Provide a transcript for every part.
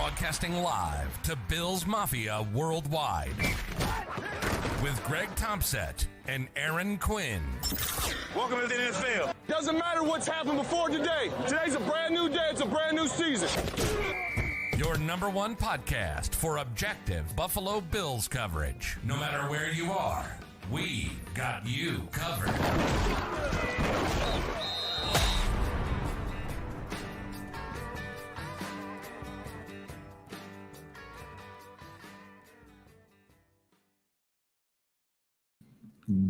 Broadcasting live to Bills Mafia worldwide with Greg Tompsett and Aaron Quinn. Welcome to the NFL. Doesn't matter what's happened before today. Today's a brand new day. It's a brand new season. Your number one podcast for objective Buffalo Bills coverage. No matter where you are, we got you covered.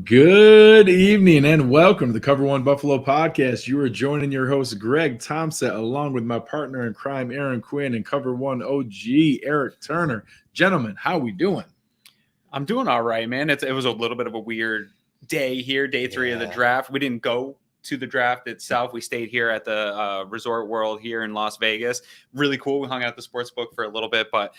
Good evening and welcome to the Cover One Buffalo podcast. You are joining your host, Greg Tompsett, along with my partner in crime, Aaron Quinn, and Cover One OG, Erik Turner. Gentlemen, how we doing? I'm doing all right, man. It was a little bit of a weird day here, day three of the draft. We didn't go to the draft itself. We stayed here at the Resort World here in Las Vegas. Really cool. We hung out at the sports book for a little bit, but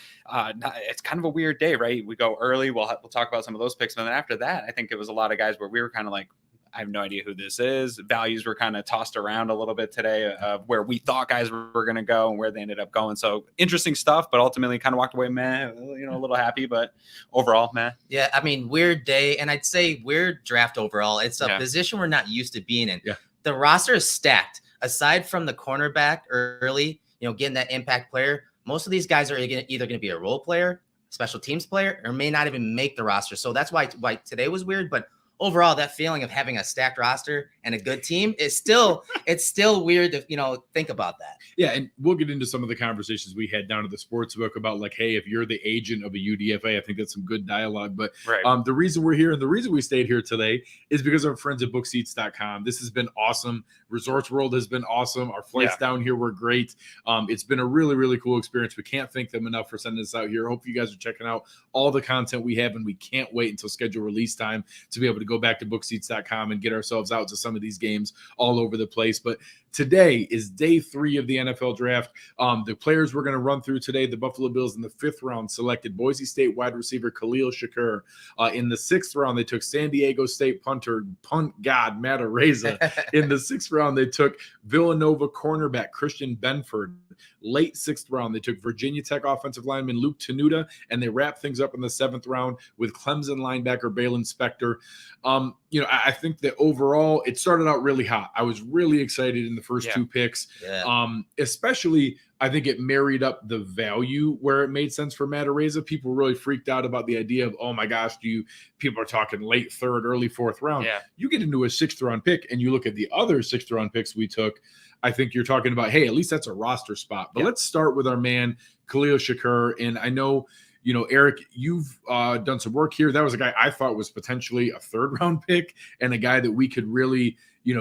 it's kind of a weird day, right? We go early. We'll talk about some of those picks. But then after that, I think it was a lot of guys where we were kind of like, I have no idea who this is. Values were kind of tossed around a little bit today of where we thought guys were going to go and where they ended up going. So interesting stuff, but ultimately kind of walked away, a little happy, but overall, Yeah, I mean, weird day. And I'd say weird draft overall. It's a position we're not used to being in. Yeah. The roster is stacked. Aside from the cornerback early, getting that impact player, most of these guys are either going to be a role player, special teams player, or may not even make the roster. So that's why today was weird, but overall, that feeling of having a stacked roster and a good team is still weird to, think about that. Yeah. And we'll get into some of the conversations we had down at the sports book about like, hey, if you're the agent of a UDFA, I think that's some good dialogue. But the reason we're here and the reason we stayed here today is because of our friends at bookseats.com. This has been awesome. Resorts World has been awesome. Our flights down here were great. It's been a really, really cool experience. We can't thank them enough for sending us out here. I hope you guys are checking out all the content we have, and we can't wait until schedule release time to be able to go back to bookseats.com and get ourselves out to some of these games all over the place. But today is day 3 of the NFL draft. The players we're going to run through today, the Buffalo Bills in the 5th round selected Boise State wide receiver Khalil Shakir. In the 6th round, they took San Diego State punter, Matt Araiza. In the 6th round, they took Villanova cornerback Benford. Late 6th round, they took Virginia Tech offensive lineman Luke Tenuta, and they wrapped things up in the 7th round with Clemson linebacker Baylon Spector. I think that overall it started out really hot. I was really excited in the first 2 picks. Especially I think it married up the value where it made sense for Matt Araiza. People really freaked out about the idea of, oh my gosh, people are talking late 3rd, early 4th round. Yeah. You get into a 6th round pick and you look at the other 6th round picks we took, I think you're talking about, hey, at least that's a roster spot. But let's start with our man, Khalil Shakir. And I know, Erik, you've done some work here. That was a guy I thought was potentially a 3rd round pick and a guy that we could really,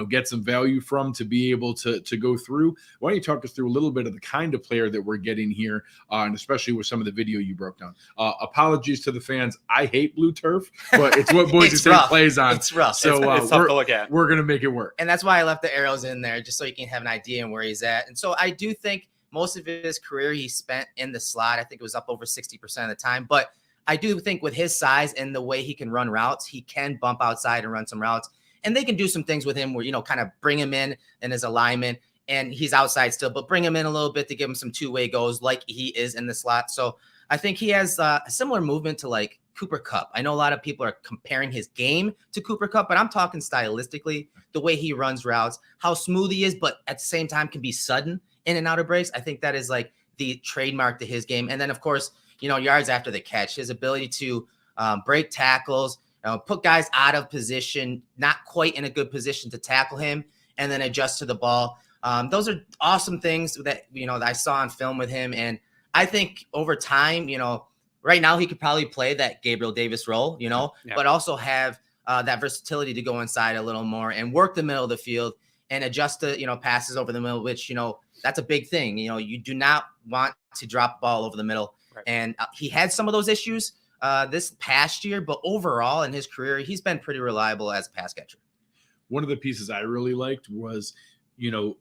get some value from to be able to go through. Why don't you talk us through a little bit of the kind of player that we're getting here, and especially with some of the video you broke down. Apologies to the fans. I hate blue turf, but it's what Boise State plays on. It's rough. So it's tough to look at. We're going to make it work. And that's why I left the arrows in there, just so you can have an idea on where he's at. And so I do think most of his career he spent in the slot. I think it was up over 60% of the time. But I do think with his size and the way he can run routes, he can bump outside and run some routes. And they can do some things with him where, kind of bring him in his alignment. And he's outside still, but bring him in a little bit to give him some two-way goes like he is in the slot. So I think he has a similar movement to like Cooper Kupp. I know a lot of people are comparing his game to Cooper Kupp, but I'm talking stylistically, the way he runs routes, how smooth he is, but at the same time can be sudden in and out of breaks. I think that is like the trademark to his game. And then, of course, yards after the catch, his ability to break tackles, put guys out of position, not quite in a good position to tackle him, and then adjust to the ball. Those are awesome things that, that I saw on film with him. And I think over time, right now he could probably play that Gabriel Davis role, but also have that versatility to go inside a little more and work the middle of the field and adjust to, passes over the middle, which, that's a big thing. You do not want to drop the ball over the middle. Right. And he had some of those issues this past year, but overall in his career, he's been pretty reliable as a pass catcher. One of the pieces I really liked was,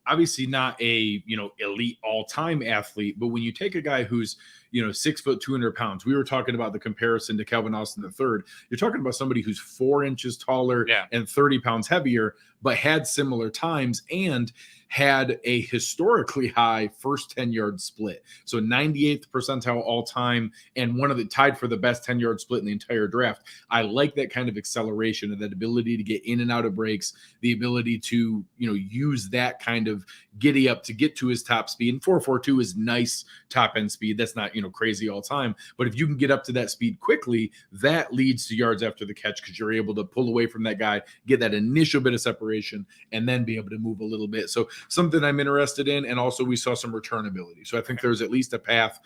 obviously not a, elite all-time athlete, but when you take a guy who's, 6 foot, 200 pounds, we were talking about the comparison to Calvin Austin III. You're talking about somebody who's 4 inches taller and 30 pounds heavier, but had similar times and had a historically high first 10-yard split. So 98th percentile all time, and one of the tied for the best 10-yard split in the entire draft. I like that kind of acceleration and that ability to get in and out of breaks, the ability to, use that kind of giddy up to get to his top speed. And 4.42 is nice top end speed. That's not, crazy all time. But if you can get up to that speed quickly, that leads to yards after the catch because you're able to pull away from that guy, get that initial bit of separation, and then be able to move a little bit. So something I'm interested in. And also we saw some return ability. So I think there's at least a path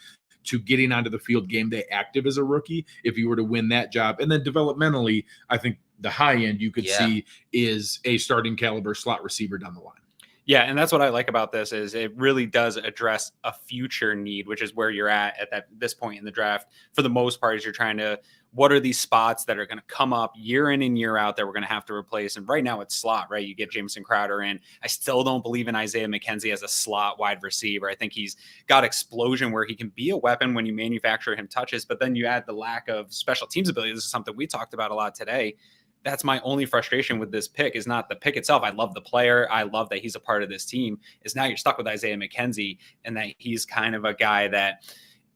to getting onto the field game day active as a rookie if you were to win that job. And then developmentally, I think the high end you could see is a starting caliber slot receiver down the line. Yeah, and that's what I like about this is it really does address a future need, which is where you're at this point in the draft. For the most part, is you're trying to, what are these spots that are going to come up year in and year out that we're going to have to replace? And right now it's slot, right? You get Jamison Crowder in. I still don't believe in Isaiah McKenzie as a slot wide receiver. I think he's got explosion where he can be a weapon when you manufacture him touches, but then you add the lack of special teams ability. This is something we talked about a lot today. That's my only frustration with this pick is not the pick itself. I love the player. I love that he's a part of this team. Is now you're stuck with Isaiah McKenzie and that he's kind of a guy that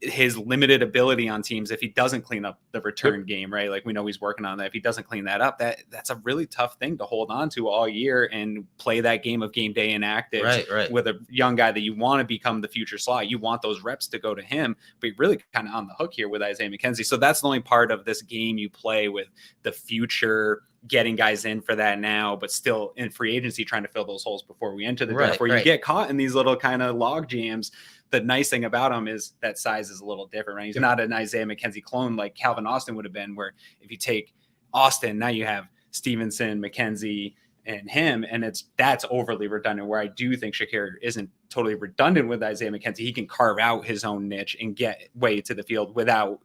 his limited ability on teams, if he doesn't clean up the return game, right? Like we know he's working on that. If he doesn't clean that up, that's a really tough thing to hold on to all year and play that game of game day inactive with a young guy that you want to become the future slot. You want those reps to go to him, but you're really kind of on the hook here with Isaiah McKenzie. So that's the only part of this game you play with the future, getting guys in for that now, but still in free agency, trying to fill those holes before we enter the draft where you get caught in these little kind of log jams. The nice thing about him is that size is a little different, right? He's not an Isaiah McKenzie clone like Calvin Austin would have been, where if you take Austin, now you have Stevenson, McKenzie, and him, and that's overly redundant, where I do think Shakir isn't totally redundant with Isaiah McKenzie. He can carve out his own niche and get way to the field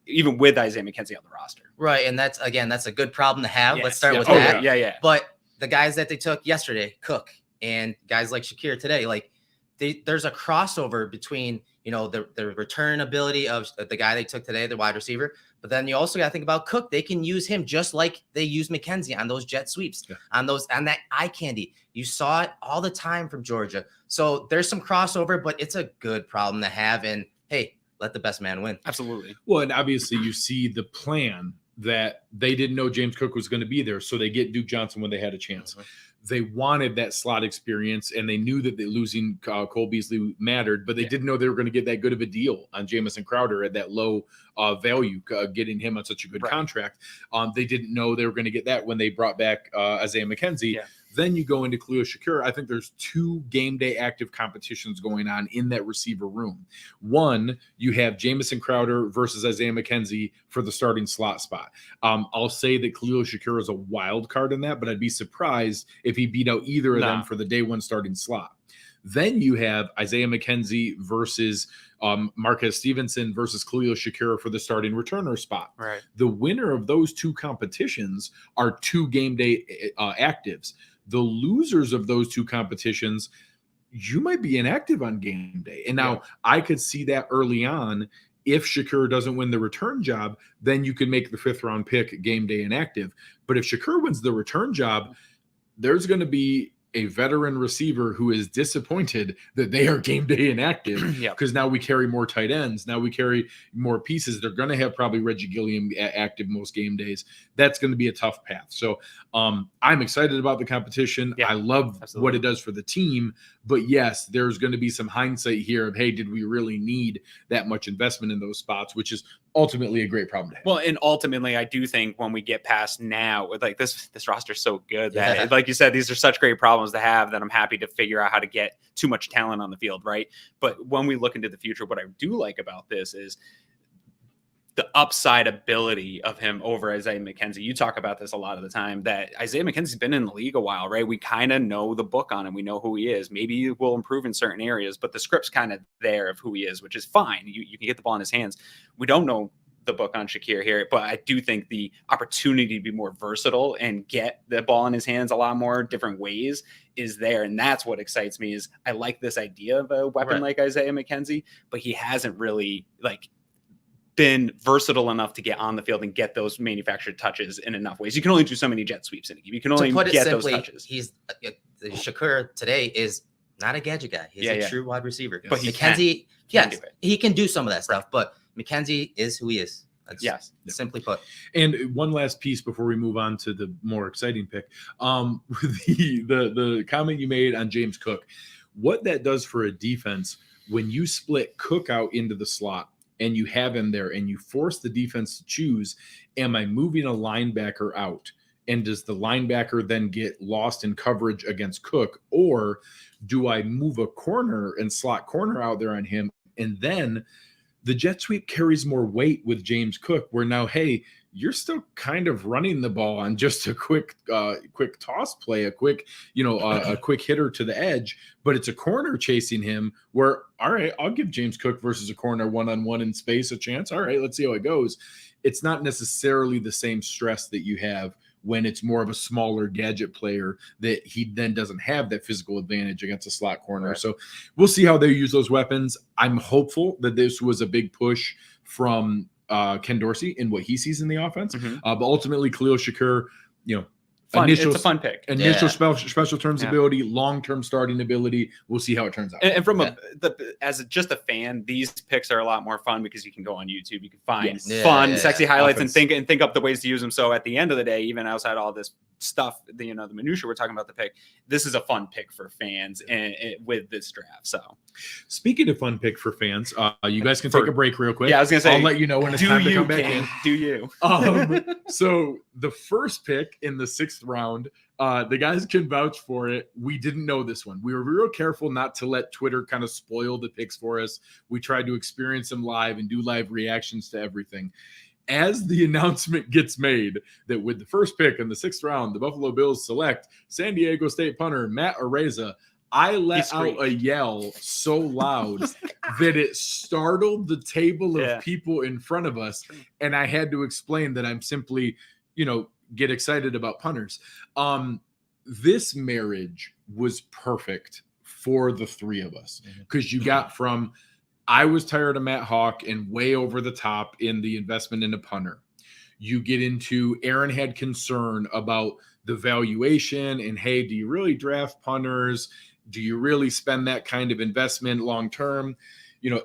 even with Isaiah McKenzie on the roster. Right, and that's a good problem to have. Let's start with that. Yeah. But the guys that they took yesterday, Cook, and guys like Shakir today, like there's a crossover between, the return ability of the guy they took today, the wide receiver. But then you also got to think about Cook. They can use him just like they use McKenzie on those jet sweeps, on that eye candy. You saw it all the time from Georgia. So there's some crossover, but it's a good problem to have. And hey, let the best man win. Absolutely. Well, and obviously you see the plan that they didn't know James Cook was going to be there. So they get Duke Johnson when they had a chance. Mm-hmm. They wanted that slot experience, and they knew that losing Cole Beasley mattered, but they didn't know they were going to get that good of a deal on Jamison Crowder at that low value, getting him on such a good contract. They didn't know they were going to get that when they brought back Isaiah McKenzie. Yeah. Then you go into Khalil Shakir. I think there's two game day active competitions going on in that receiver room. One, you have Jamison Crowder versus Isaiah McKenzie for the starting slot spot. I'll say that Khalil Shakir is a wild card in that, but I'd be surprised if he beat out either of them for the day one starting slot. Then you have Isaiah McKenzie versus Marquez Stevenson versus Khalil Shakir for the starting returner spot. Right. The winner of those two competitions are two game day actives. The losers of those two competitions, you might be inactive on game day. And now I could see that early on. If Shakir doesn't win the return job, then you can make the 5th round pick game day inactive. But if Shakir wins the return job, there's going to be a veteran receiver who is disappointed that they are game day inactive because now we carry more tight ends. Now we carry more pieces. They're going to have probably Reggie Gilliam active most game days. That's going to be a tough path. So I'm excited about the competition. I love what it does for the team. But yes, there's going to be some hindsight here of, hey, did we really need that much investment in those spots, which is ultimately a great problem to have. Well, and ultimately, I do think when we get past now, with like this roster is so good that, like you said, these are such great problems to have that I'm happy to figure out how to get too much talent on the field, right? But when we look into the future, what I do like about this is the upside ability of him over Isaiah McKenzie. You talk about this a lot of the time, that Isaiah McKenzie's been in the league a while, right? We kind of know the book on him. We know who he is. Maybe he will improve in certain areas, but the script's kind of there of who he is, which is fine. You can get the ball in his hands. We don't know the book on Shakir here, but I do think the opportunity to be more versatile and get the ball in his hands a lot more different ways is there. And that's what excites me. Is I like this idea of a weapon like Isaiah McKenzie, but he hasn't really been versatile enough to get on the field and get those manufactured touches in enough ways. You can only do so many jet sweeps in a game. You can only get those touches. The Shakir today is not a gadget guy. He's a true wide receiver. But he McKenzie, can do it. he can do some of that stuff, but McKenzie is who he is. That's simply put. And one last piece before we move on to the more exciting pick. The comment you made on James Cook, what that does for a defense when you split Cook out into the slot and you have him there and you force the defense to choose, am I moving a linebacker out? And does the linebacker then get lost in coverage against Cook? Or do I move a corner and slot corner out there on him? And then the jet sweep carries more weight with James Cook, where now, hey, you're still kind of running the ball on just a quick toss play, a quick hitter to the edge, but it's a corner chasing him where, all right, I'll give James Cook versus a corner one-on-one in space a chance. All right, let's see how it goes. It's not necessarily the same stress that you have when it's more of a smaller gadget player that he then doesn't have that physical advantage against a slot corner. Right. So we'll see how they use those weapons. I'm hopeful that this was a big push from Ken Dorsey in what he sees in the offense. But ultimately, Khalil Shakir, it's a fun pick. Initial special terms ability, long-term starting ability. We'll see how it turns out. And from just a fan, these picks are a lot more fun because you can go on YouTube, you can find sexy highlights and think up the ways to use them. So at the end of the day, even outside all this stuff, the minutia we're talking about the pick, this is a fun pick for fans and with this draft. So speaking of fun pick for fans, you guys can take a break real quick. Yeah, I was gonna say, I'll let you know when it's time to come back in. Do you? So the first pick in the 6th round, the guys can vouch for it. We didn't know this one. We were real careful not to let Twitter kind of spoil the picks for us. We tried to experience them live and do live reactions to everything. As the announcement gets made that with the first pick in the 6th round, the Buffalo Bills select San Diego State punter Matt Araiza, I let out a yell so loud that it startled the table of people in front of us. And I had to explain that I'm simply, get excited about punters. This marriage was perfect for the three of us because you got from I was tired of Matt Hawk and way over the top in the investment in a punter. You get into Aaron had concern about the valuation and, hey, do you really draft punters? Do you really spend that kind of investment long term?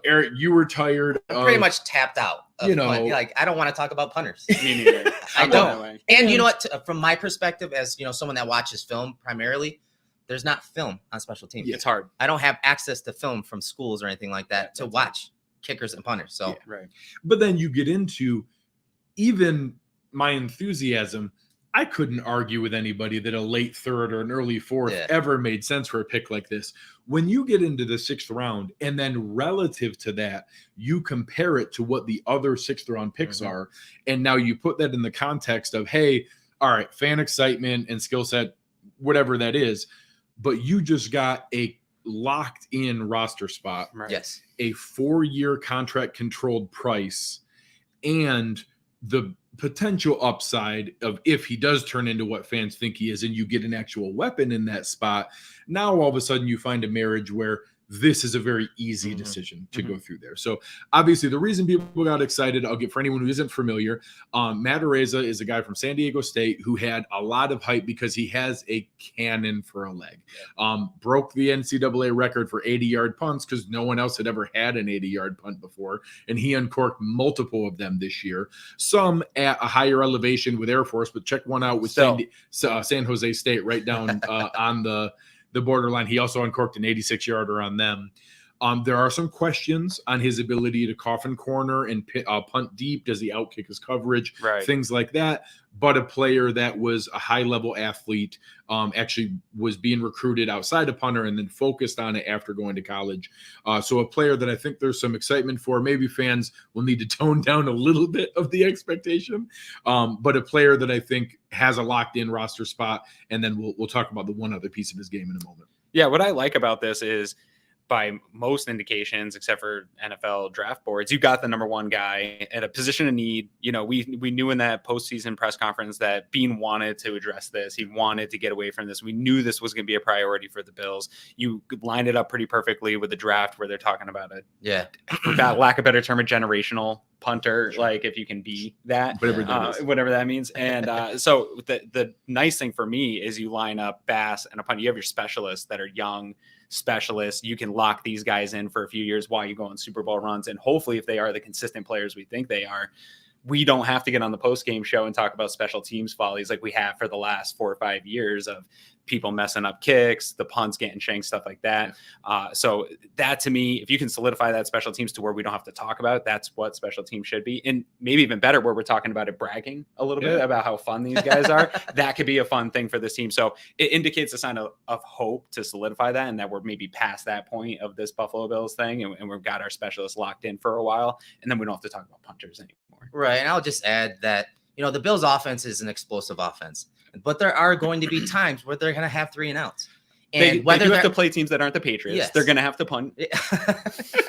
Eric, you were tired. Pretty much tapped out. I don't want to talk about punters. Me neither. I don't. And you know what? From my perspective, as someone that watches film primarily, there's not film on special teams. Yeah, it's hard. I don't have access to film from schools or anything like that to watch kickers and punters. So right. But then you get into even my enthusiasm. I couldn't argue with anybody that a late 3rd or an early 4th ever made sense for a pick like this. When you get into the 6th round and then relative to that, you compare it to what the other 6th round picks are. And now you put that in the context of, hey, all right, fan excitement and skill set, whatever that is. But you just got a locked in roster spot. Right. Yes. A 4-year contract controlled price and the potential upside of if he does turn into what fans think he is and you get an actual weapon in that spot. Now, all of a sudden you find a marriage where this is a very easy decision to go through there. So obviously the reason people got excited, I'll get for anyone who isn't familiar, Matt Araiza is a guy from San Diego State who had a lot of hype because he has a cannon for a leg. Broke the NCAA record for 80-yard punts because no one else had ever had an 80-yard punt before. And he uncorked multiple of them this year, some at a higher elevation with Air Force, but check one out with San Jose State right down on the borderline. He also uncorked an 86-yarder on them. There are some questions on his ability to coffin corner and punt deep. Does he outkick his coverage? Right. Things like that. But a player that was a high-level athlete, actually was being recruited outside of punter and then focused on it after going to college. So a player that I think there's some excitement for. Maybe fans will need to tone down a little bit of the expectation. But a player that I think has a locked-in roster spot. And then we'll talk about the one other piece of his game in a moment. Yeah, what I like about this is, by most indications, except for NFL draft boards, you got the number one guy at a position of need. We knew in that postseason press conference that Bean wanted to address this. He wanted to get away from this. We knew this was going to be a priority for the Bills. You lined it up pretty perfectly with the draft where they're talking about it. Yeah. For lack of a better term, a generational punter, like if you can be that, whatever that means. And so the nice thing for me is you line up Bass and a punter. You have your specialists that are young, specialists. You can lock these guys in for a few years while you go on Super Bowl runs. And hopefully, if they are the consistent players we think they are, we don't have to get on the post-game show and talk about special teams follies like we have for the last 4 or 5 years of people messing up kicks, the punts getting shanked, stuff like that. So that, to me, if you can solidify that special teams to where we don't have to talk about it, that's what special teams should be. And maybe even better, where we're talking about it, bragging a little bit about how fun these guys are. That could be a fun thing for this team. So it indicates a sign of hope to solidify that, and that we're maybe past that point of this Buffalo Bills thing, and we've got our specialists locked in for a while, and then we don't have to talk about punters anymore. Right. And I'll just add that, the Bills offense is an explosive offense, but there are going to be times where they're going to have 3 and outs. And they do have to play teams that aren't the Patriots. Yes. They're going to have to punt.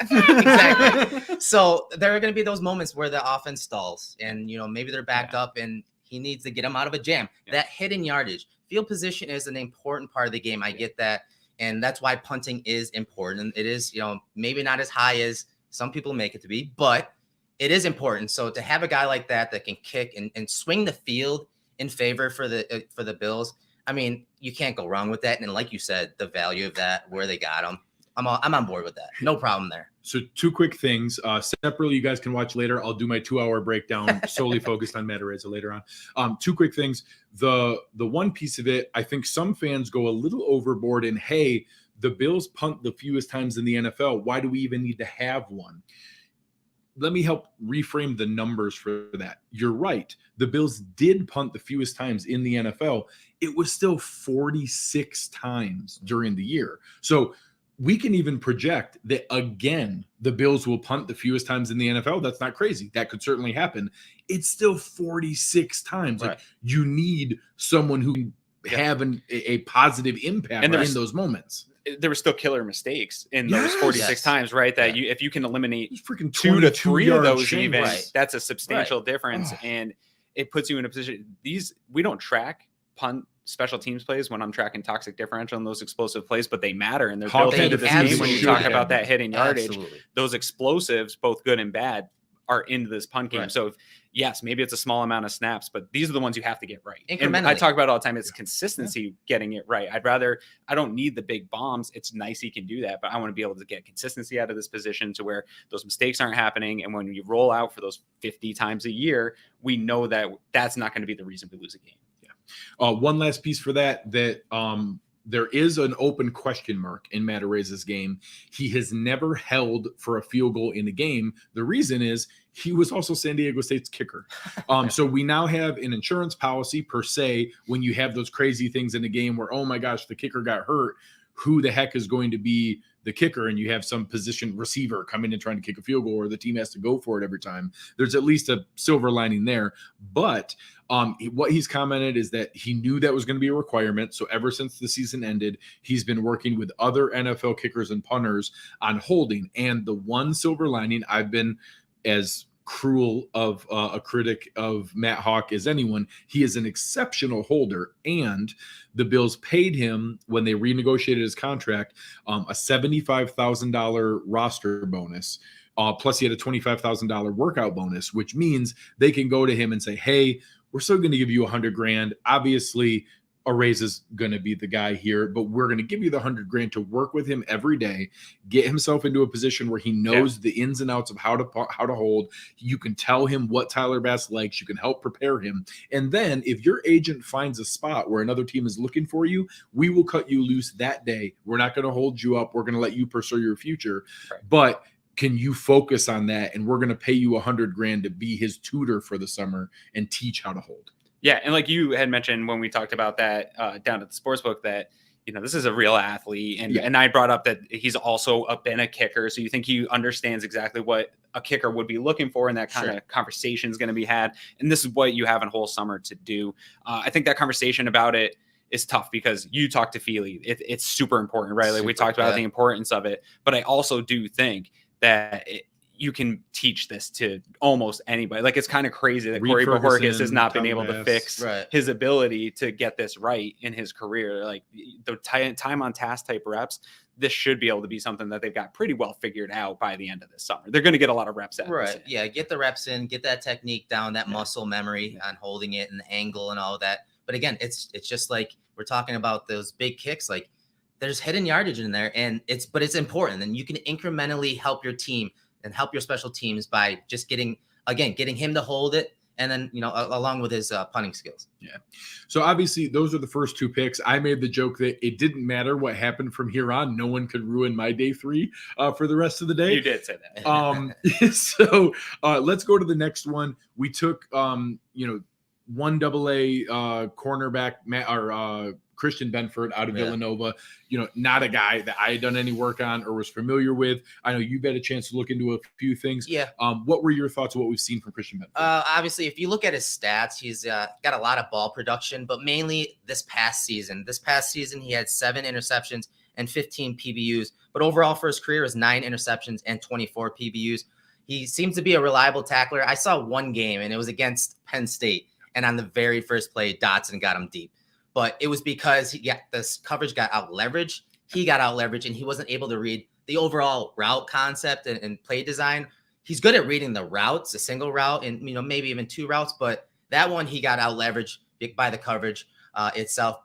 Exactly. So there are going to be those moments where the offense stalls and, maybe they're backed up and he needs to get them out of a jam. That hidden yardage, field position is an important part of the game. I get that. And that's why punting is important. It is, maybe not as high as some people make it to be, but it is important. So to have a guy like that can kick and swing the field in favor for the Bills, I mean, you can't go wrong with that. And like you said, the value of that, where they got him, I'm on board with that. No problem there. So 2 quick things. Separately, you guys can watch later. I'll do my 2-hour breakdown solely focused on Matt Araiza later on. 2 quick things. The one piece of it, I think some fans go a little overboard in, hey, the Bills punt the fewest times in the NFL. Why do we even need to have one? Let me help reframe the numbers for that. You're right. The Bills did punt the fewest times in the NFL. It was still 46 times during the year. So we can even project that, again, the Bills will punt the fewest times in the NFL. That's not crazy. That could certainly happen. It's still 46 times. Right. Like, you need someone who can have a positive impact in those moments. There were still killer mistakes in those 46 times, right? That if you can eliminate freaking 2 to 3 of those, even that's a substantial difference, and it puts you in a position. We don't track punt special teams plays when I'm tracking toxic differential and those explosive plays, but they matter, and they're built into this game. When you talk about that hidden yardage, those explosives, both good and bad, are into this punt game. So yes, maybe it's a small amount of snaps, but these are the ones you have to get right. And I talk about it all the time. It's consistency, getting it right. I don't need the big bombs. It's nice he can do that, but I want to be able to get consistency out of this position to where those mistakes aren't happening. And when you roll out for those 50 times a year, we know that that's not going to be the reason we lose a game. One last piece for that there is an open question mark in Matt Araiza's game. He has never held for a field goal in a game. The reason is he was also San Diego State's kicker. So we now have an insurance policy per se when you have those crazy things in a game where, oh my gosh, the kicker got hurt. Who the heck is going to be the kicker? And you have some position receiver coming and trying to kick a field goal, or the team has to go for it every time. There's at least a silver lining there. But what he's commented is that he knew that was going to be a requirement. So ever since the season ended, he's been working with other NFL kickers and punters on holding. And the one silver lining, I've been as cruel of a critic of Matt Hawk as anyone. He is an exceptional holder, and the Bills paid him, when they renegotiated his contract, a $75,000 roster bonus. Plus he had a $25,000 workout bonus, which means they can go to him and say, hey, we're still going to give you $100,000. Obviously, Araiza's going to be the guy here, but we're going to give you the $100,000 to work with him every day, get himself into a position where he knows the ins and outs of how to hold. You can tell him what Tyler Bass likes. You can help prepare him. And then if your agent finds a spot where another team is looking for you, we will cut you loose that day. We're not going to hold you up. We're going to let you pursue your future. Right. But can you focus on that? And we're going to pay you $100,000 to be his tutor for the summer and teach how to hold. Yeah, and like you had mentioned when we talked about that down at the sportsbook, that this is a real athlete, and I brought up that he's also been a kicker, so you think he understands exactly what a kicker would be looking for, and that kind of conversation is going to be had, and this is what you have in whole summer to do. I think that conversation about it is tough because you talk to Feely, it's super important, right? Like we talked about the importance of it, but I also do think that you can teach this to almost anybody. Like, it's kind of crazy that Corey Bojorquez has not been able to fix his ability to get this right in his career. Like the time on task type reps, this should be able to be something that they've got pretty well figured out by the end of this summer. They're going to get a lot of reps at it. Yeah. Get the reps in, get that technique down, that muscle memory on holding it and the angle and all that. But again, it's just like we're talking about those big kicks. Like there's hidden yardage in there, and it's important. And you can incrementally help your team and help your special teams by just getting him to hold it. And then, along with his punting skills. Yeah. So obviously those are the first 2 picks. I made the joke that it didn't matter what happened from here on. No one could ruin my day 3 for the rest of the day. You did say that. So let's go to the next one. We took, 1AA cornerback Christian Benford out of Villanova, not a guy that I had done any work on or was familiar with. I know you've had a chance to look into a few things. Yeah. What were your thoughts of what we've seen from Christian Benford? Obviously, if you look at his stats, he's got a lot of ball production, but mainly this past season. This past season, he had 7 interceptions and 15 PBUs. But overall for his career is 9 interceptions and 24 PBUs. He seems to be a reliable tackler. I saw one game, and it was against Penn State. And on the very first play, Dotson got him deep. But it was because this coverage got out leveraged. He got out leveraged, and he wasn't able to read the overall route concept and play design. He's good at reading the routes, a single route, and maybe even 2 routes. But that one, he got out leveraged by the coverage itself.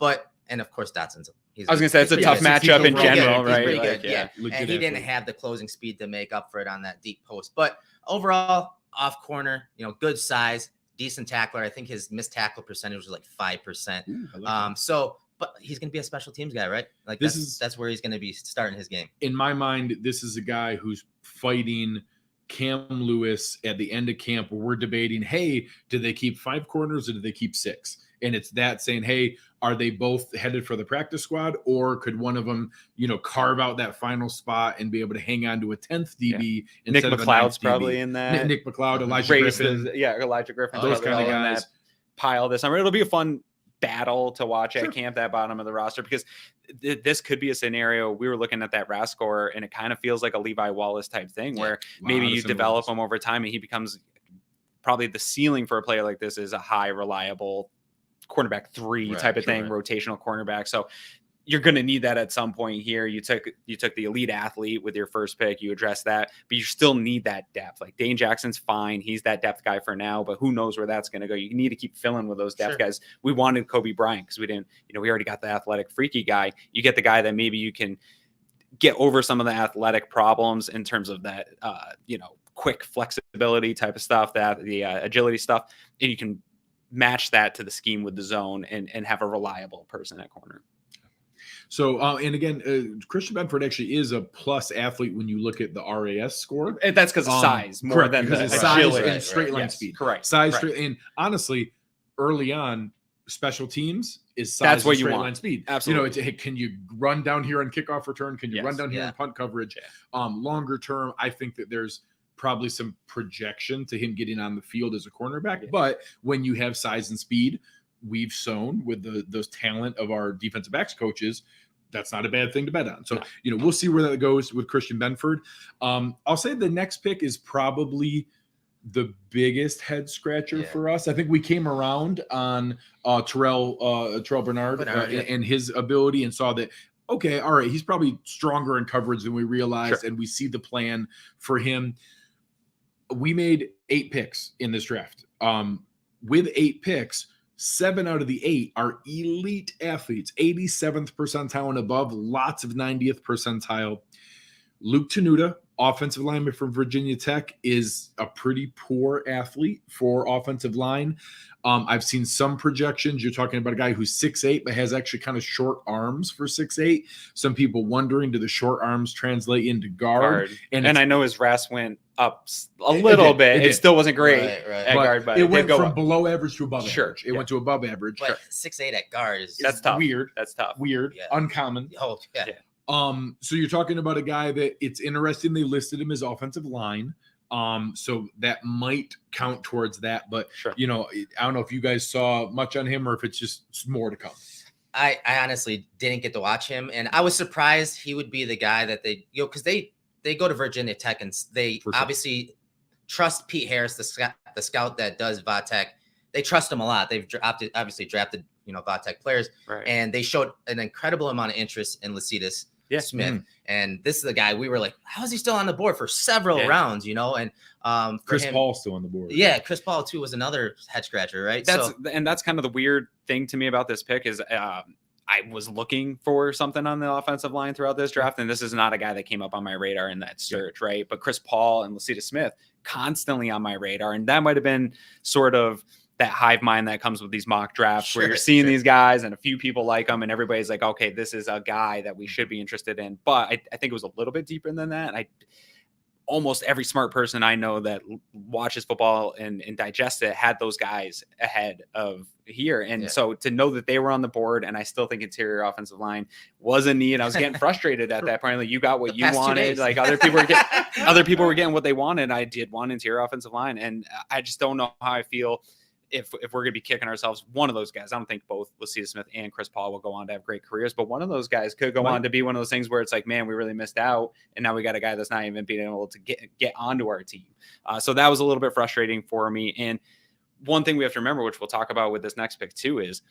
And of course, Dotson's. I was gonna say it's a tough matchup in general, right? He's pretty good, yeah. And he didn't have the closing speed to make up for it on that deep post. But overall, off corner, good size. Decent tackler. I think his missed tackle percentage was like 5%. But he's going to be a special teams guy, right? Like that's where he's going to be starting his game. In my mind, this is a guy who's fighting Cam Lewis at the end of camp where we're debating, hey, do they keep 5 corners or do they keep 6? And it's that saying, hey, are they both headed for the practice squad, or could one of them, carve out that final spot and be able to hang on to a 10th DB instead Nick of McLeod's a 9th probably DB? in that. Nick McLeod, Elijah Griffin. Elijah Griffin. Those kind of guys. That pile this summer. It'll be a fun battle to watch at camp, that bottom of the roster, because this could be a scenario. We were looking at that RAS score, and it kind of feels like a Levi Wallace type thing where maybe you develop him over time and he becomes probably the ceiling for a player like this is a high, reliable cornerback 3 type of thing, rotational cornerback. So you're going to need that at some point here. You took the elite athlete with your first pick. You address that, but you still need that depth. Like Dane Jackson's fine. He's that depth guy for now, but who knows where that's going to go. You need to keep filling with those depth guys. We wanted Kobe Bryant because we didn't, we already got the athletic freaky guy. You get the guy that maybe you can get over some of the athletic problems in terms of that, quick flexibility type of stuff, that the agility stuff, and you can match that to the scheme with the zone and have a reliable person at corner. So, and again, Christian Benford actually is a plus athlete when you look at the RAS score. And that's because of size more than the size and straight line speed. Correct. Size, straight, and honestly, early on, special teams is size. That's what you want. Line speed. Absolutely. Can you run down here on kickoff return? Can you run down here on punt coverage? Longer term, I think that there's probably some projection to him getting on the field as a cornerback. But when you have size and speed, we've sown with those talent of our defensive backs coaches, that's not a bad thing to bet on. So, we'll see where that goes with Christian Benford. I'll say the next pick is probably the biggest head scratcher for us. I think we came around on Terrell Bernard and his ability and saw that, okay, all right, he's probably stronger in coverage than we realized, and we see the plan for him. We made 8 picks in this draft. With 8 picks, 7 out of the 8 are elite athletes, 87th percentile and above, lots of 90th percentile. Luke Tenuta, offensive lineman from Virginia Tech, is a pretty poor athlete for offensive line. I've seen some projections. You're talking about a guy who's 6'8", but has actually kind of short arms for 6'8". Some people wondering, do the short arms translate into guard? And I know his RAS went up a little bit. It still wasn't great at guard, but it went from below average to above average. It went to above average. But 6'8" at guard is that's tough. Weird. That's tough. Weird. Uncommon. Oh, yeah. So you're talking about a guy that it's interesting. They listed him as offensive line. So that might count towards that, but I don't know if you guys saw much on him or if it's just more to come. I honestly didn't get to watch him, and I was surprised he would be the guy that they, because they go to Virginia Tech and they obviously trust Pete Harris, the scout that does VaTech. They trust him a lot. They've obviously drafted, VaTech players, and they showed an incredible amount of interest in Lecitus Smith. And this is the guy we were like, how is he still on the board for several rounds, and Chris Paul still on the board. Yeah, Chris Paul too was another head scratcher, right? That's kind of the weird thing to me about this pick is I was looking for something on the offensive line throughout this draft, and this is not a guy that came up on my radar in that search, right? But Chris Paul and Lacita Smith constantly on my radar, and that might have been sort of that hive mind that comes with these mock drafts where you're seeing these guys and a few people like them, and everybody's like, okay, this is a guy that we should be interested in. But I think it was a little bit deeper than that. Almost every smart person I know that watches football and digests it had those guys ahead of here. And so to know that they were on the board, and I still think interior offensive line was a need. I was getting frustrated at that point. Like, you got what you wanted. Like, other people were getting what they wanted. I did want interior offensive line. And I just don't know how I feel if we're going to be kicking ourselves. One of those guys, I don't think both Lacita Smith and Chris Paul will go on to have great careers, but one of those guys could go on to be one of those things where it's like, man, we really missed out. And now we got a guy that's not even being able to get onto our team. So that was a little bit frustrating for me. And one thing we have to remember, which we'll talk about with this next pick too, is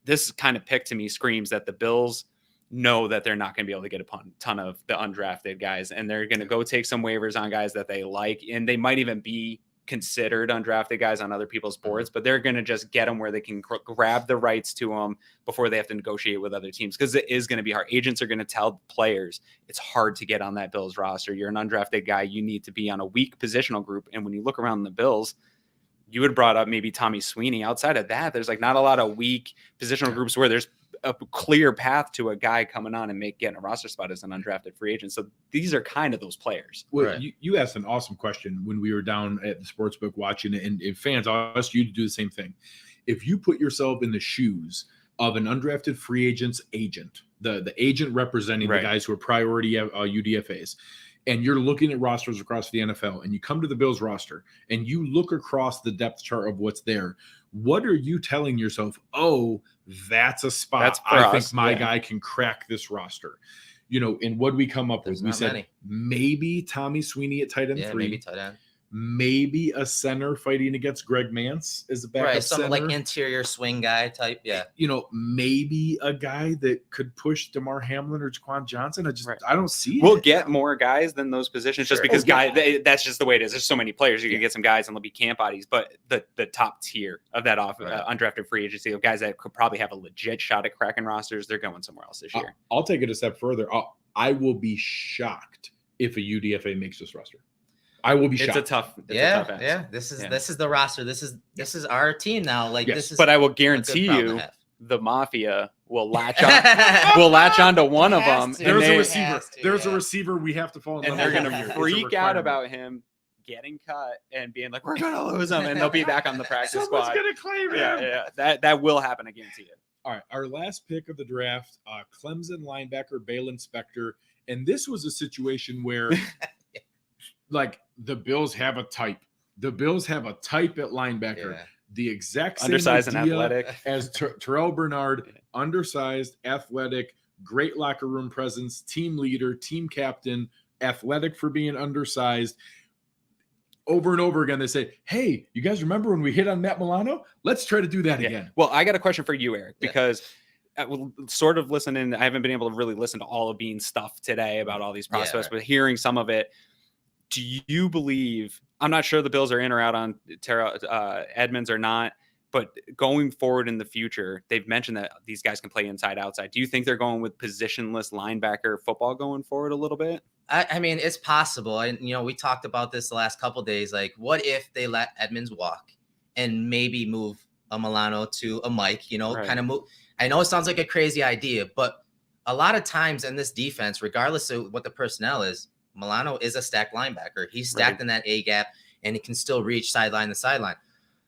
this kind of pick to me screams that the Bills know that they're not going to be able to get a ton of the undrafted guys. And they're going to go take some waivers on guys that they like. And they might even be considered undrafted guys on other people's boards, but they're going to just get them where they can grab the rights to them before they have to negotiate with other teams, because it is going to be hard. Agents are going to tell players it's hard to get on that Bills roster. You're an undrafted guy. You need to be on a weak positional group. And when you look around the Bills, you had brought up maybe Tommy Sweeney. Outside of that, there's like not a lot of weak positional groups where there's a clear path to a guy coming on and getting a roster spot as an undrafted free agent. So these are kind of those players. Well, you asked an awesome question when we were down at the sportsbook watching it, and fans, I'll ask you to do the same thing. If you put yourself in the shoes of an undrafted free agent's agent, the agent representing the guys who are priority UDFAs, and you're looking at rosters across the NFL, and you come to the Bills roster and you look across the depth chart of what's there, what are you telling yourself? Oh, that's a spot. I think my guy can crack this roster. You know, and what we come up with? We said maybe Tommy Sweeney at tight end 3. Maybe tight end. Maybe a center fighting against Greg Mance as a backup center. Some like interior swing guy type. Yeah. You know, maybe a guy that could push DeMar Hamlin or Jaquan Johnson. I don't see We'll get more guys than those positions just because that's just the way it is. There's so many players. You can get some guys and they'll be camp bodies, but the top tier of that undrafted free agency of guys that could probably have a legit shot at cracking rosters, they're going somewhere else this year. I'll take it a step further. I will be shocked if a UDFA makes this roster. I will be shocked. It's a tough ask. Yeah. This is the roster. This is our team now. Like this is. But I will guarantee you, the Mafia will latch on. Will latch on to one of them. There's a receiver. There's a receiver we have to fall in love with. And they're going to freak out about him getting cut and being like, "We're going to lose him," and they'll be back on the practice squad. Someone's going to claim him. Yeah. That will happen. I guarantee it. All right, our last pick of the draft, Clemson linebacker Baylon Spector, and this was a situation where. Like the Bills have a type. The Bills have a type at linebacker. Yeah. The exact same undersized and athletic as Terrell Bernard. Undersized, athletic, great locker room presence, team leader, team captain, athletic for being undersized. Over and over again, they say, "Hey, you guys remember when we hit on Matt Milano? Let's try to do that again." Well, I got a question for you, Erik, because I will sort of listening. I haven't been able to really listen to all of Bean's stuff today about all these prospects, but hearing some of it. Do you believe, I'm not sure the Bills are in or out on Edmonds or not, but going forward in the future, they've mentioned that these guys can play inside, outside. Do you think they're going with positionless linebacker football going forward a little bit? I mean, it's possible. And, we talked about this the last couple of days. Like, what if they let Edmonds walk and maybe move a Milano to a Mike, kind of move. I know it sounds like a crazy idea, but a lot of times in this defense, regardless of what the personnel is, Milano is a stacked linebacker. He's stacked in that A gap, and he can still reach sideline to sideline.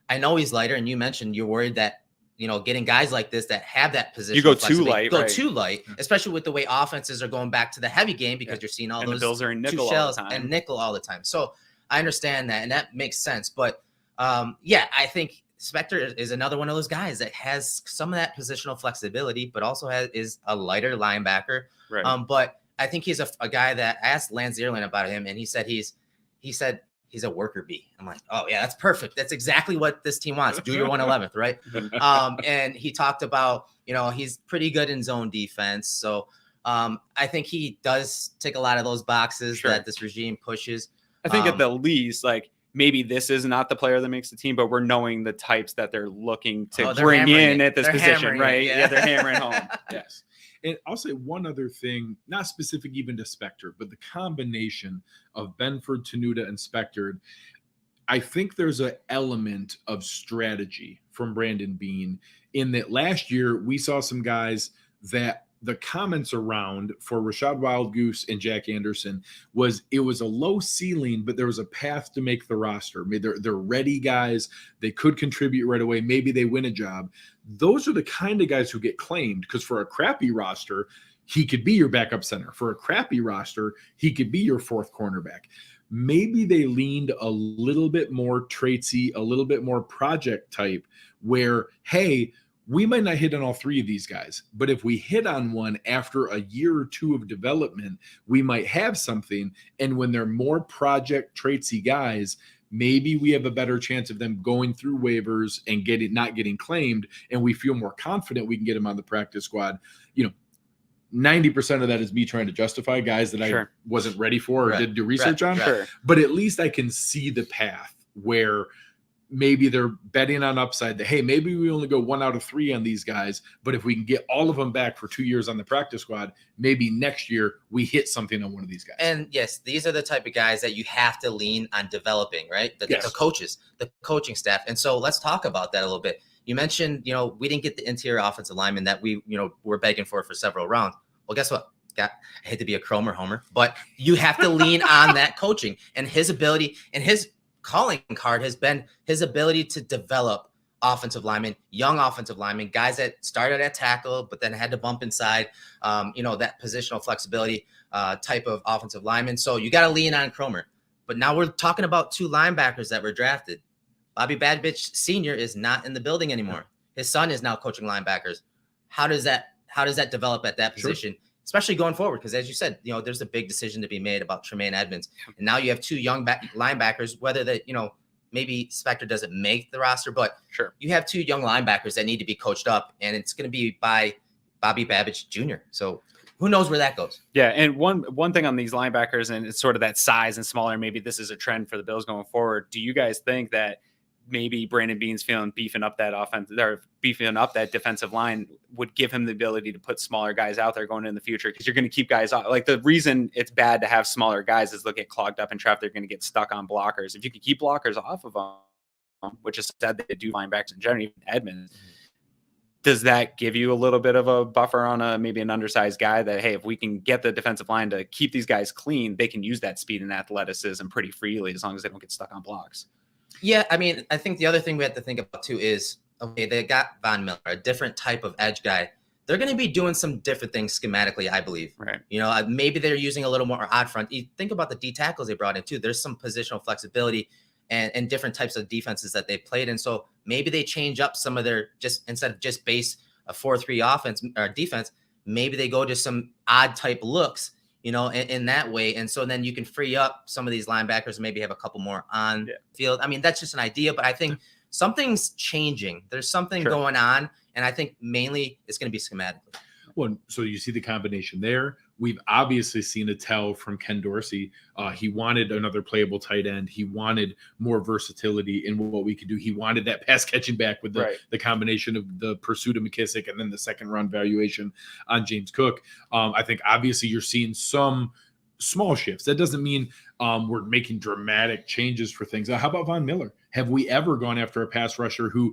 I know he's lighter, and you mentioned you're worried that getting guys like this that have that position. You go too light, too light, especially with the way offenses are going back to the heavy game because you're seeing all those the Bills are in nickel shells all the time. and nickel all the time. So I understand that, and that makes sense. But I think Spector is another one of those guys that has some of that positional flexibility, but also is a lighter linebacker. Right. But I think he's a guy that I asked Lance Zierlein about him, and he said he's a worker bee. I'm like, oh yeah, that's perfect. That's exactly what this team wants. Do your 111th, right? And he talked about, he's pretty good in zone defense. So I think he does tick a lot of those boxes that this regime pushes. I think at the least, like maybe this is not the player that makes the team, but we're knowing the types that they're looking to they're bring in it. at this They're position, right? Yeah, they're hammering home. Yes. And I'll say one other thing, not specific even to Spector, but the combination of Benford, Tenuta, and Spector, I think there's an element of strategy from Brandon Beane in that last year we saw some guys that the comments around for Rashad Wildgoose and Jack Anderson was it was a low ceiling, but there was a path to make the roster. I mean, they're ready guys. They could contribute right away. Maybe they win a job. Those are the kind of guys who get claimed because for a crappy roster, he could be your backup center. For a crappy roster, he could be your fourth cornerback. Maybe they leaned a little bit more traitsy, a little bit more project type where, hey, we might not hit on all three of these guys, but if we hit on one after a year or two of development, we might have something. And when they're more project traitsy guys, maybe we have a better chance of them going through waivers and not getting claimed. And we feel more confident we can get them on the practice squad. 90% of that is me trying to justify guys that I wasn't ready for or didn't do research on. Sure. But at least I can see the path where maybe they're betting on upside that, hey, maybe we only go 1 out of 3 on these guys, but if we can get all of them back for 2 years on the practice squad, maybe next year we hit something on one of these guys. And yes, these are the type of guys that you have to lean on developing, right? The coaches, the coaching staff. And so let's talk about that a little bit. You mentioned, we didn't get the interior offensive lineman that we, were begging for several rounds. Well, guess what? I hate to be a Cromer homer, but you have to lean on that coaching and his ability, and his calling card has been his ability to develop offensive linemen, young offensive linemen, guys that started at tackle, but then had to bump inside, that positional flexibility type of offensive lineman. So you got to lean on Cromer. But now we're talking about 2 linebackers that were drafted. Bobby Badbich Sr. is not in the building anymore. His son is now coaching linebackers. How does that develop at that position? Sure. Especially going forward, because as you said, there's a big decision to be made about Tremaine Edmonds. And now you have 2 young linebackers, whether that, maybe Spector doesn't make the roster, but you have 2 young linebackers that need to be coached up, and it's going to be by Bobby Babich Jr. So who knows where that goes? Yeah. And one thing on these linebackers, and it's sort of that size and smaller, maybe this is a trend for the Bills going forward. Do you guys think that maybe Brandon Beane's beefing up that offense, or beefing up that defensive line would give him the ability to put smaller guys out there going in the future? Because you're going to keep guys off. Like, the reason it's bad to have smaller guys is they'll get clogged up in traffic. They're going to get stuck on blockers. If you can keep blockers off of them, which is said that they do linebackers in general, even Edmonds, does that give you a little bit of a buffer on maybe an undersized guy that, hey, if we can get the defensive line to keep these guys clean, they can use that speed and athleticism pretty freely as long as they don't get stuck on blocks? Yeah, I mean, I think the other thing we have to think about too is, okay, they got Von Miller, a different type of edge guy. They're going to be doing some different things schematically, I believe. Right. Maybe they're using a little more odd front. You think about the D tackles they brought in too. There's some positional flexibility and different types of defenses that they played in. So maybe they change up some of their, just instead of just base a 4-3 offense or defense, maybe they go to some odd type looks, in that way. And so then you can free up some of these linebackers and maybe have a couple more on field. I mean, that's just an idea, but I think something's changing. There's something going on. And I think mainly it's going to be schematically. Well, so you see the combination there. We've obviously seen a tell from Ken Dorsey. He wanted another playable tight end. He wanted more versatility in what we could do. He wanted that pass catching back with the combination of the pursuit of McKissick and then the second round valuation on James Cook. I think obviously you're seeing some small shifts. That doesn't mean we're making dramatic changes for things. How about Von Miller? Have we ever gone after a pass rusher who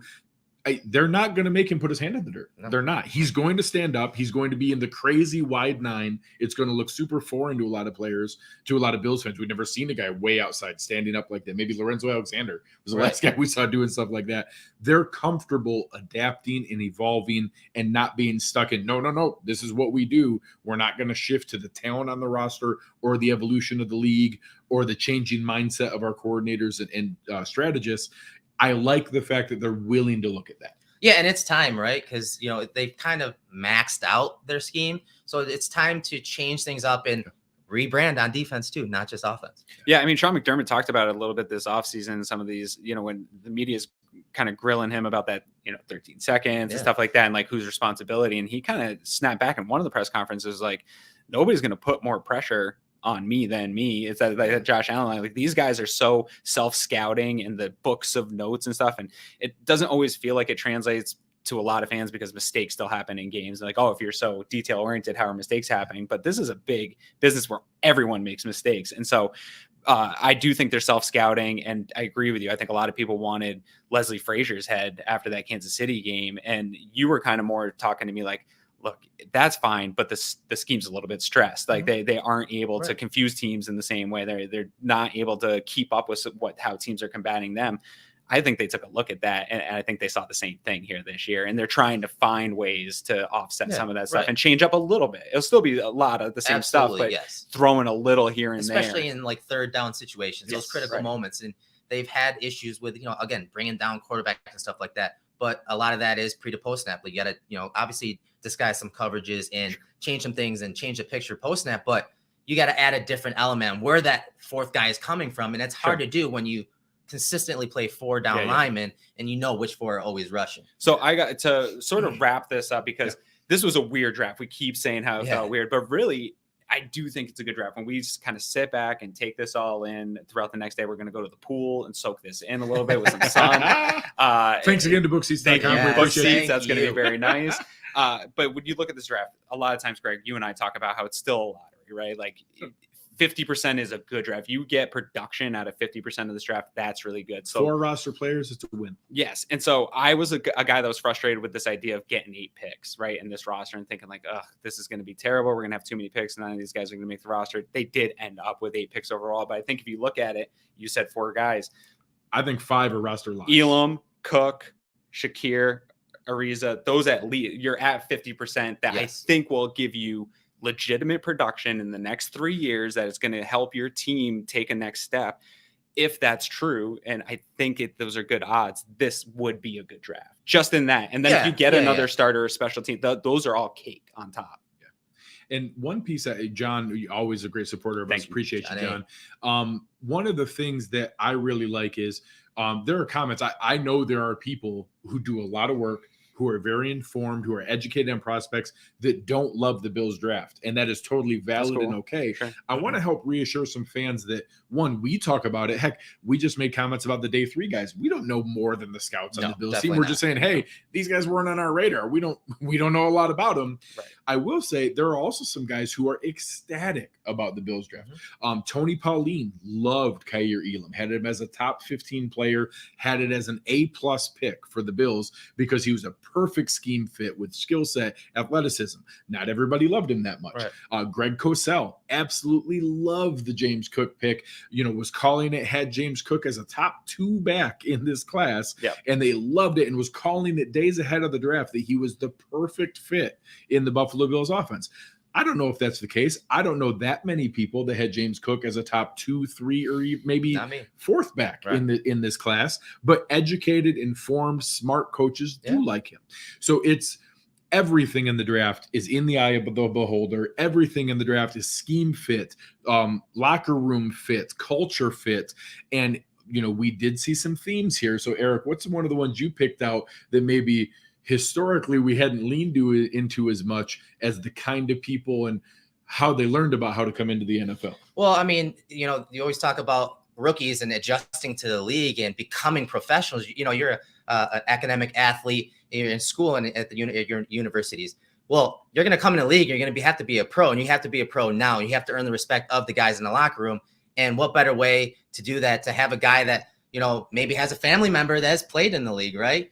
they're not going to make him put his hand in the dirt? No. They're not. He's going to stand up. He's going to be in the crazy wide 9. It's going to look super foreign to a lot of players, to a lot of Bills fans. We've never seen a guy way outside standing up like that. Maybe Lorenzo Alexander was the last guy we saw doing stuff like that. They're comfortable adapting and evolving and not being stuck in, no, this is what we do. We're not going to shift to the talent on the roster or the evolution of the league or the changing mindset of our coordinators and strategists. I like the fact that they're willing to look at that. Yeah, and it's time, right? Because, they've kind of maxed out their scheme. So it's time to change things up and rebrand on defense too, not just offense. Yeah, I mean, Sean McDermott talked about it a little bit this offseason. Some of these, when the media's kind of grilling him about that, 13 seconds and stuff like that, and like whose responsibility. And he kind of snapped back in one of the press conferences, like, nobody's going to put more pressure on me than me. It's that Josh Allen, like these guys are so self-scouting in the books of notes and stuff. And it doesn't always feel like it translates to a lot of fans because mistakes still happen in games. Like, oh, if you're so detail oriented, how are mistakes happening? But this is a big business where everyone makes mistakes. And so I do think they're self-scouting, and I agree with you. I think a lot of people wanted Leslie Frazier's head after that Kansas City game. And you were kind of more talking to me like, look, that's fine, but the scheme's a little bit stressed. Like they aren't able to confuse teams in the same way. They're not able to keep up with how teams are combating them. I think they took a look at that, and I think they saw the same thing here this year, and they're trying to find ways to offset some of that stuff and change up a little bit. It'll still be a lot of the same stuff, but throwing a little here and there. Especially in like third down situations, those critical moments. And they've had issues with, again, bringing down quarterback and stuff like that. But a lot of that is pre to post snap. You got to, obviously disguise some coverages and change some things and change the picture post snap, but you got to add a different element where that fourth guy is coming from. And it's hard to do when you consistently play 4 down linemen and which 4 are always rushing. So I got to sort of wrap this up because this was a weird draft. We keep saying how it felt weird, but really I do think it's a good draft. When we just kind of sit back and take this all in throughout the next day, we're going to go to the pool and soak this in a little bit with some sun. Thanks again to BookSeats. Thank you. BookSeats. That's going to be very nice. But when you look at this draft, a lot of times, Greg, you and I talk about how it's still a lottery, right? Like 50% is a good draft. You get production out of 50% of this draft. That's really good. So 4 roster players, it's a win. Yes. And so I was a guy that was frustrated with this idea of getting 8 picks, right, in this roster and thinking like, this is going to be terrible. We're going to have too many picks and none of these guys are going to make the roster. They did end up with 8 picks overall. But I think if you look at it, you said 4 guys. I think 5 are roster locks. Elam, Cook, Shakir, Araiza, those at least you're at 50% that I think will give you legitimate production in the next 3 years that is going to help your team take a next step. If that's true, and I think those are good odds, this would be a good draft just in that. And then if you get another starter or special team, those are all cake on top. And one piece that John, you're always a great supporter of us. Appreciate you, John. One of the things that I really like is there are comments. I know there are people who do a lot of work, who are very informed, who are educated on prospects that don't love the Bills draft. And that is totally valid and okay. Sure. I want to help reassure some fans that, one, we talk about it. Heck, we just made comments about the day 3 guys. We don't know more than the scouts on the Bills team. We're just saying, hey, these guys weren't on our radar. We don't know a lot about them. Right. I will say there are also some guys who are ecstatic about the Bills draft. Tony Pauline loved Kaiir Elam, had him as a top 15 player, had it as an A+ pick for the Bills because he was a perfect scheme fit with skill set, athleticism. Not everybody loved him that much. Right. Greg Cosell absolutely loved the James Cook pick, was calling it, had James Cook as a top 2 back in this class. And they loved it and was calling it days ahead of the draft that he was the perfect fit in the Buffalo Bills offense. I don't know if that's the case. I don't know that many people that had James Cook as a top 2, 3, or maybe 4th back in this class, but educated, informed, smart coaches do like him. So it's everything in the draft is in the eye of the beholder. Everything in the draft is scheme fit, locker room fit, culture fit. And, we did see some themes here. So Erik, what's one of the ones you picked out that maybe historically we hadn't leaned into as much as the kind of people and how they learned about how to come into the NFL? Well, I mean, you always talk about rookies and adjusting to the league and becoming professionals. You're an academic athlete, you're in school and at your universities. Well, you're going to come in the league, you're going to have to be a pro, and you have to be a pro now. You have to earn the respect of the guys in the locker room. And what better way to do that, to have a guy that, maybe has a family member that has played in the league, right?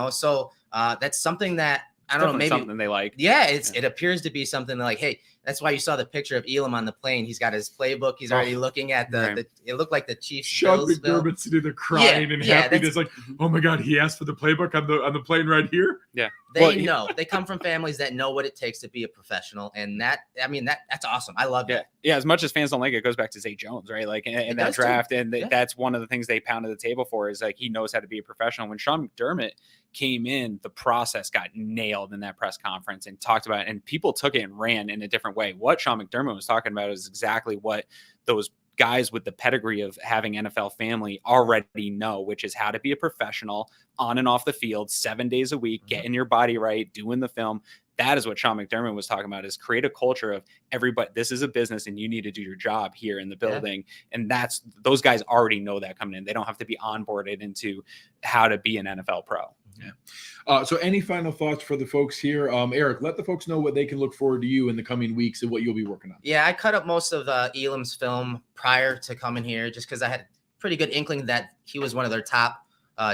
So that's something that I don't know, maybe something they like. Yeah, it appears to be something like, hey, that's why you saw the picture of Elam on the plane. He's got his playbook. He's already looking at it looked like the Chiefs. Sean McDermott sitting there crying and happy. It's like, oh my God, he asked for the playbook on the plane right here. Yeah. They come from families that know what it takes to be a professional. And that's awesome. I love it. Yeah. As much as fans don't like it, it goes back to Zay Jones, right? Like in that draft. Too. And that's one of the things they pounded the table for is like, he knows how to be a professional. When Sean McDermott came in, the process got nailed in that press conference and talked about it, and people took it and ran in a different way. What Sean McDermott was talking about is exactly what those guys with the pedigree of having NFL family already know, which is how to be a professional on and off the field 7 days a week, getting your body right, doing the film. that is what Sean McDermott was talking about, is create a culture of everybody. This is a business and you need to do your job here in the building. Yeah. And those guys already know that coming in. They don't have to be onboarded into how to be an NFL pro. Yeah. So any final thoughts for the folks here? Erik, let the folks know what they can look forward to you in the coming weeks and what you'll be working on. Yeah, I cut up most of Elam's film prior to coming here just because I had a pretty good inkling that he was one of their top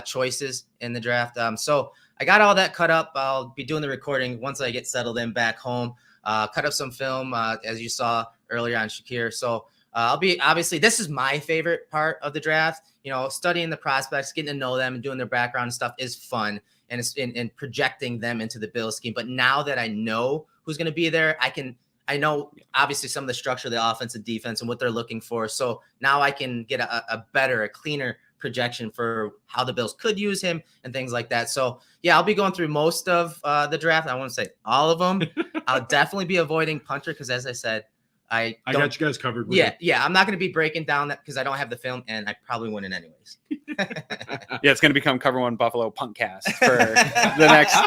choices in the draft. So I got all that cut up. I'll be doing the recording once I get settled in back home. Cut up some film, as you saw earlier on Shakir. So obviously, this is my favorite part of the draft. Studying the prospects, getting to know them and doing their background stuff is fun, and it's in projecting them into the Bills scheme. But now that I know who's going to be there, I know obviously some of the structure of the offense and defense and what they're looking for. So now I can get a cleaner projection for how the Bills could use him and things like that. So yeah, I'll be going through most of the draft. I won't say all of them. I'll definitely be avoiding Punter because, as I said, I got you guys covered. Yeah. I'm not going to be breaking down that because I don't have the film, and I probably wouldn't anyways. Yeah, it's going to become Cover One Buffalo Punkcast for the next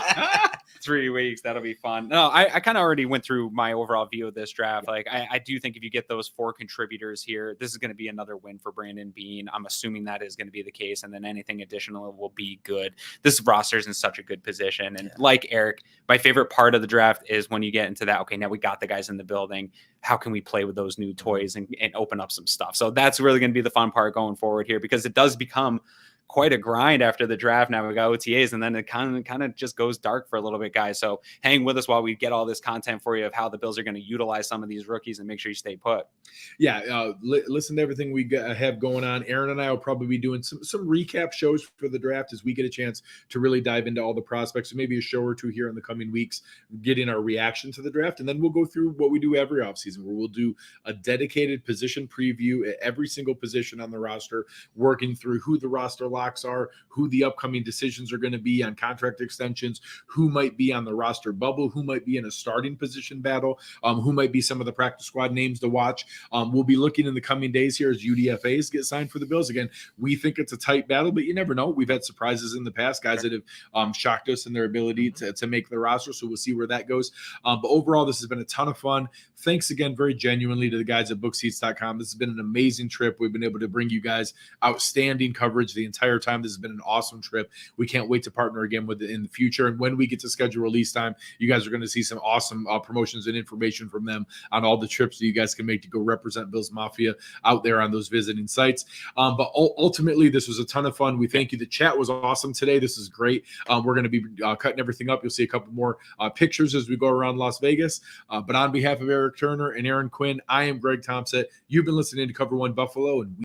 3 weeks. That'll be fun. No, I kind of already went through my overall view of this draft. Like, I do think if you get those 4 contributors here, this is going to be another win for Brandon Beane. I'm assuming that is going to be the case, and then anything additional will be good. This roster is in such a good position, and like Erik, my favorite part of the draft is when you get into that. Okay, now we got the guys in the building. How can we play with those new toys and open up some stuff? So that's really going to be the fun part going forward here, because it does become quite a grind after the draft. Now we got OTAs, and then it kind of just goes dark for a little bit, guys. So hang with us while we get all this content for you of how the Bills are going to utilize some of these rookies, and make sure you stay put. Yeah, listen to everything we have going on. Aaron and I will probably be doing some recap shows for the draft as we get a chance to really dive into all the prospects. So maybe a show or two here in the coming weeks, getting our reaction to the draft, and then we'll go through what we do every offseason, where we'll do a dedicated position preview at every single position on the roster, working through who the roster locks are, who the upcoming decisions are going to be on contract extensions, who might be on the roster bubble, who might be in a starting position battle, who might be some of the practice squad names to watch. We'll be looking in the coming days here as UDFAs get signed for the Bills. Again, we think it's a tight battle, but you never know. We've had surprises in the past, guys that have shocked us in their ability to make the roster, so we'll see where that goes. But overall, this has been a ton of fun. Thanks again very genuinely to the guys at bookseats.com. This has been an amazing trip. We've been able to bring you guys outstanding coverage the entire time. This has been an awesome trip. We can't wait to partner again with it in the future. And when we get to schedule release time, you guys are going to see some awesome promotions and information from them on all the trips that you guys can make to go represent Bills Mafia out there on those visiting sites. But ultimately, this was a ton of fun. We thank you. The chat was awesome today. This is great. We're going to be cutting everything up. You'll see a couple more pictures as we go around Las Vegas. But on behalf of Erik Turner and Aaron Quinn, I am Greg Tompsett. You've been listening to Cover One Buffalo, and